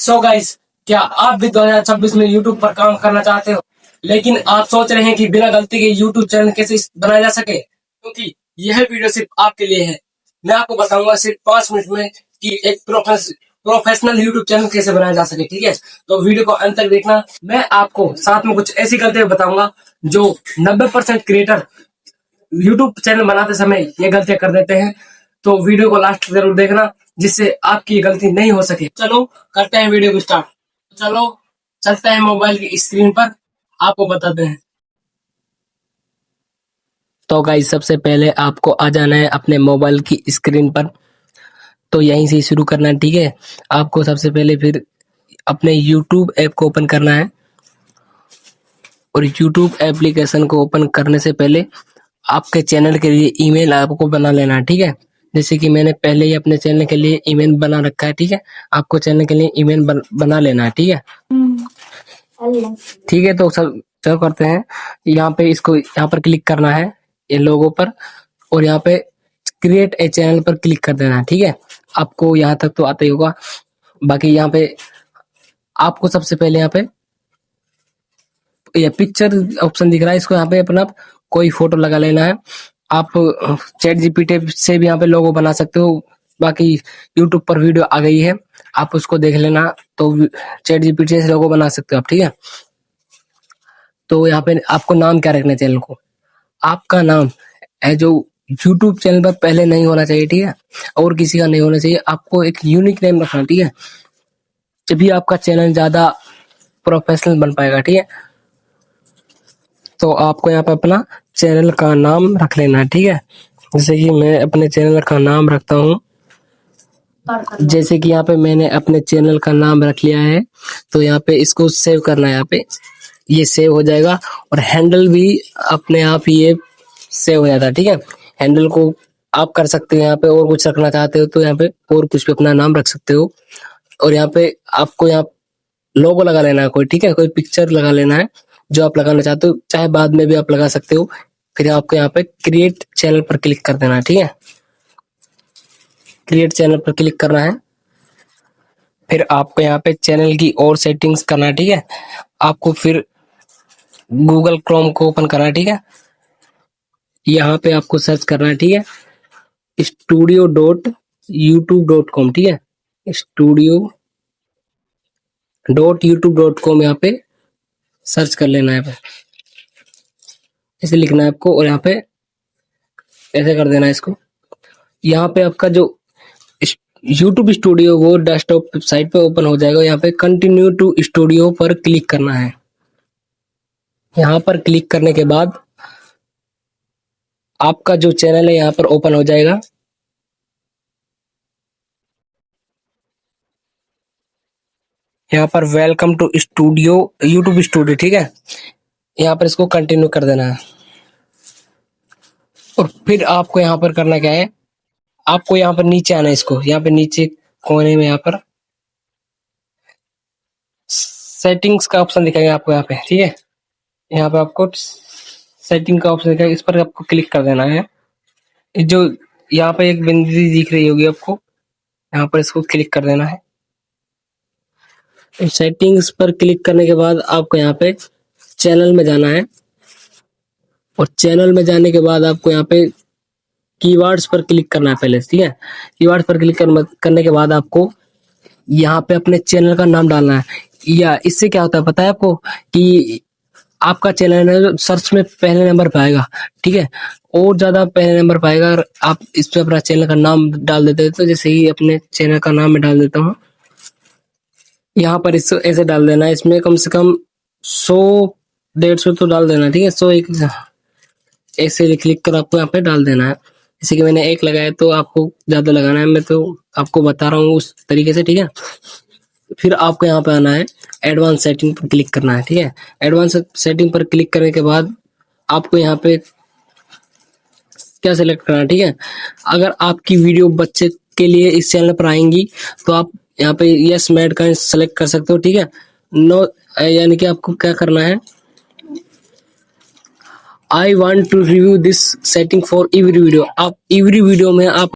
So guys, क्या आप भी 2026 में YouTube पर काम करना चाहते हो, लेकिन आप सोच रहे हैं कि बिना गलती के YouTube चैनल कैसे बनाया जा सके? क्योंकि यह वीडियो सिर्फ आपके लिए है। मैं आपको बताऊंगा सिर्फ 5 मिनट में कि एक प्रोफेशनल YouTube चैनल कैसे बनाया जा सके। ठीक है, तो वीडियो को अंत तक देखना। मैं आपको साथ में कुछ ऐसी गलतियां बताऊंगा जो 90% क्रिएटर YouTube चैनल बनाते समय ये गलतियां कर देते हैं। तो वीडियो को लास्ट जरूर देखना, जिससे आपकी ये गलती नहीं हो सके। चलो करते हैं वीडियो को स्टार्ट। चलो चलते हैं मोबाइल की स्क्रीन पर, आपको बताते हैं। तो गाइस, सबसे पहले आपको आ जाना है अपने मोबाइल की स्क्रीन पर। तो यहीं से शुरू करना है। ठीक है, आपको सबसे पहले फिर अपने YouTube ऐप को ओपन करना है, और YouTube एप्लीकेशन को ओपन करने से पहले आपके चैनल के लिए ईमेल आपको बना लेना है। ठीक है, जैसे कि मैंने पहले ही अपने चैनल के लिए ईमेल बना रखा है। ठीक है, आपको चैनल के लिए ईमेल बना लेना है। ठीक है, ठीक है, तो सब चलो करते हैं। यहाँ पे इसको यहाँ पर क्लिक करना है, इन लोगों पर, और यहाँ पे क्रिएट ए चैनल पर क्लिक कर देना है। ठीक है, आपको यहाँ तक तो आता ही होगा। बाकी यहाँ पे आपको सबसे पहले यहाँ पे ये पिक्चर ऑप्शन दिख रहा है, इसको यहाँ पे अपना कोई फोटो लगा लेना है। आप चैट जीपीटी से भी यहाँ पे लोगो बना सकते हो। बाकी यूट्यूब पर वीडियो आ गई है, आप उसको देख लेना। तो चैट जीपीटी से लोगो बना सकते हो आप। ठीक है, तो यहाँ पे आपको नाम क्या रखना है चैनल को? आपका नाम है जो यूट्यूब चैनल पर पहले नहीं होना चाहिए। ठीक है, और किसी का नहीं होना चाहिए। आपको एक यूनिक नेम रखना। ठीक है, तभी आपका चैनल ज्यादा प्रोफेशनल बन पाएगा। ठीक है, तो आपको यहाँ पे अपना चैनल का नाम रख लेना है। ठीक है, जैसे कि मैं अपने चैनल का नाम रखता हूँ, जैसे कि यहाँ पे मैंने अपने चैनल का नाम रख लिया है। तो यहाँ पे इसको सेव करना है, यहाँ पे ये सेव हो जाएगा, और हैंडल भी अपने आप ये सेव हो जाता है। ठीक है, हैंडल को आप कर सकते हो यहाँ पे, और कुछ रखना चाहते हो तो यहाँ पे और कुछ भी अपना नाम रख सकते हो। और यहाँ पे आपको यहाँ लोगो लगा लेना है कोई। ठीक है, कोई पिक्चर लगा लेना है जो आप लगाना चाहते हो, चाहे बाद में भी आप लगा सकते हो। फिर आपको यहाँ पे क्रिएट चैनल पर क्लिक कर देना है। ठीक है, क्रिएट चैनल पर क्लिक करना है। फिर आपको यहाँ पे चैनल की और सेटिंग्स करना है। ठीक है, आपको फिर गूगल क्रोम को ओपन करना है। ठीक है, यहाँ पे आपको सर्च करना है। ठीक है, studio.youtube.com। ठीक है, studio.youtube.com यहाँ पे सर्च कर लेना है। ऐसे लिखना है आपको, और यहाँ पे ऐसे कर देना है इसको। यहाँ पे आपका जो YouTube स्टूडियो वो डेस्कटॉप साइट पे ओपन हो जाएगा। यहाँ पे कंटिन्यू टू स्टूडियो पर क्लिक करना है। यहाँ पर क्लिक करने के बाद आपका जो चैनल है यहाँ पर ओपन हो जाएगा। यहाँ पर welcome to studio, YouTube studio. ठीक है, यहाँ पर इसको कंटिन्यू कर देना है। और फिर आपको यहाँ पर करना क्या है, आपको यहाँ पर नीचे आना है। इसको यहाँ पे नीचे कोने में यहाँ पर सेटिंग्स का ऑप्शन दिखाएगा आपको यहाँ पे। ठीक है, यहाँ पे आपको सेटिंग का ऑप्शन दिखाएगा, इस पर आपको क्लिक कर देना है। जो यहाँ पे एक बिंदी दिख रही होगी आपको, यहाँ पर इसको क्लिक कर देना है। सेटिंग्स पर क्लिक करने के बाद आपको यहाँ पे चैनल में जाना है, और चैनल में जाने के बाद आपको यहाँ पे कीवर्ड्स पर क्लिक करना है पहले। ठीक है, कीवर्ड्स पर क्लिक करने के बाद आपको यहाँ पे अपने चैनल का नाम डालना है। या इससे क्या होता है पता है आपको, कि आपका चैनल है सर्च में पहले नंबर पे आएगा। ठीक है, और ज्यादा पहले नंबर पे आएगा अगर आप इस पे अपना चैनल का नाम डाल देते हैं। तो जैसे ही अपने चैनल का नाम मैं डाल देता हूँ, यहाँ पर इसको ऐसे डाल देना है। इसमें कम से कम 100-150 तो डाल देना। ठीक है, 100 एक ऐसे क्लिक कर आपको यहाँ पे डाल देना है। जैसे कि मैंने 1 लगाया, तो आपको ज्यादा लगाना है, मैं तो आपको बता रहा हूँ उस तरीके से। ठीक है, फिर आपको यहाँ पे आना है, एडवांस सेटिंग पर क्लिक करना है। ठीक है, एडवांस सेटिंग पर क्लिक करने के बाद आपको यहाँ पे क्या सेलेक्ट करना है। ठीक है, अगर आपकी वीडियो बच्चे के लिए इस चैनल पर आएंगी तो आप यहाँ पे यस मैड का सेलेक्ट कर सकते हो। ठीक है, नो यानी कि आपको क्या करना है, I want to review this setting for every video. आप एवरी वीडियो में आप